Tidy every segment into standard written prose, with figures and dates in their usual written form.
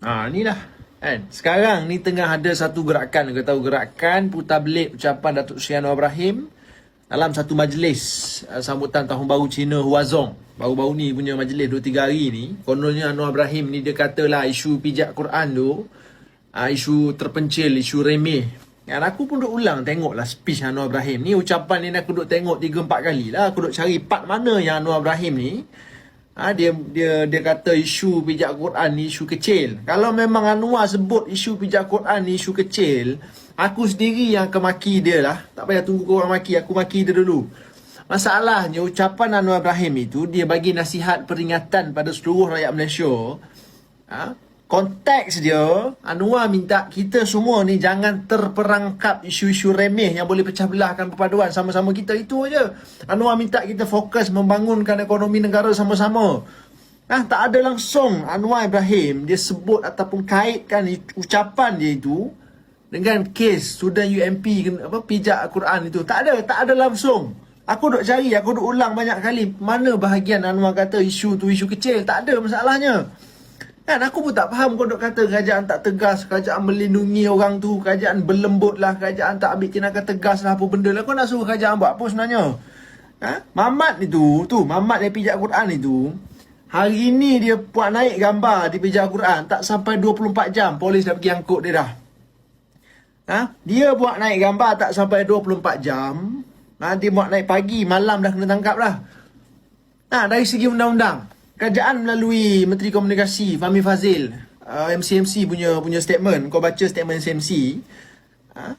Inilah kan. Sekarang ni tengah ada satu gerakan, kau tahu gerakan putar belik ucapan Datuk Seri Anwar Ibrahim dalam satu majlis sambutan tahun baru Cina Huazong. Baru-baru ni punya majlis 2-3 hari ni. Kononnya Anwar Ibrahim ni dia katalah isu pijak Quran tu isu terpencil, isu remeh. Dan aku pun duk ulang tengoklah speech Anwar Ibrahim ni. Ucapan ni aku duk tengok 3-4 kali lah. Aku duk cari part mana yang Anwar Ibrahim ni dia kata isu pijak Quran ni isu kecil. Kalau memang Anwar sebut isu pijak Quran ni isu kecil, aku sendiri yang akan maki dia lah. Tak payah tunggu korang maki, aku maki dia dulu. Masalahnya ucapan Anwar Ibrahim itu dia bagi nasihat peringatan pada seluruh rakyat Malaysia. Konteks dia, Anwar minta kita semua ni jangan terperangkap isu-isu remeh yang boleh pecah belahkan perpaduan sama-sama kita. Itu aja. Anwar minta kita fokus membangunkan ekonomi negara sama-sama. Tak ada langsung Anwar Ibrahim dia sebut ataupun kaitkan ucapan dia itu dengan kes student UMP pijak Quran itu. Tak ada langsung. Aku duk cari, aku duk ulang banyak kali. Mana bahagian Anwar kata isu tu isu kecil? Tak ada masalahnya. Kan aku pun tak faham kau duk kata kerajaan tak tegas, kerajaan melindungi orang tu, kerajaan berlembut lah, kerajaan tak ambil tindakan tegas lah, apa benda lah. Kau nak suruh kerajaan buat apa sebenarnya? Mamat itu, Mamat yang pijak Quran itu, hari ni dia buat naik gambar di pijak Quran, tak sampai 24 jam polis dah pergi angkut dia dah. Dia buat naik gambar tak sampai 24 jam, dia buat naik pagi, malam dah kena tangkap lah. Dari segi undang-undang, kerajaan melalui Menteri Komunikasi Fahmi Fadzil, MCMC punya statement. Kau baca statement MCMC.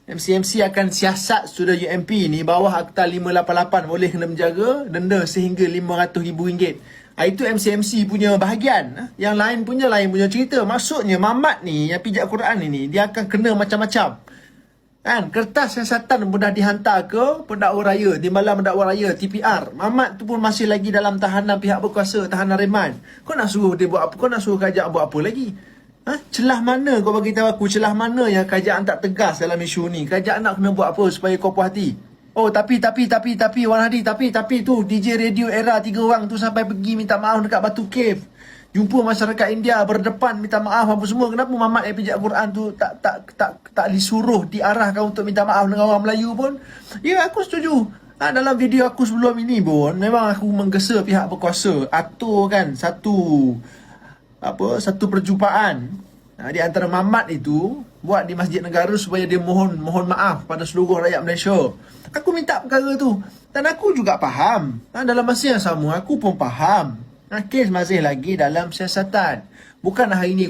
MCMC akan siasat student UMP ni bawah Akta 588 boleh kena menjaga denda sehingga RM500,000. Itu MCMC punya bahagian. Yang lain punya cerita. Maksudnya Mamat ni yang pijak Quran ni dia akan kena macam-macam. Kertas siasatan pun dah dihantar ke Pendakwa Raya, Timbalan Pendakwa Raya, TPR. Mamat tu pun masih lagi dalam tahanan pihak berkuasa, tahanan reman. Kau nak suruh dia buat apa? Kau nak suruh kerajaan buat apa lagi? Celah mana kau bagi tahu aku? Celah mana yang kerajaan tak tegas dalam isu ni? Kerajaan nak kena buat apa supaya kau puas hati? Oh tapi Wan Hadi, tapi tu DJ Radio Era 3 orang tu sampai pergi minta maaf dekat Batu Cave. Jumpa masyarakat India berdepan minta maaf apa semua. Kenapa Mamat yang pijak Quran tu tak disuruh diarahkan untuk minta maaf dengan orang Melayu pun? Ya, aku setuju. Dalam video aku sebelum ini pun memang aku menggesa pihak berkuasa aturkan satu perjumpaan di antara Mamat itu buat di Masjid Negara supaya dia mohon maaf pada seluruh rakyat Malaysia. Aku minta perkara tu dan aku juga faham. Dalam masa yang sama aku pun faham. Kes masih lagi dalam siasatan. Bukan hari ini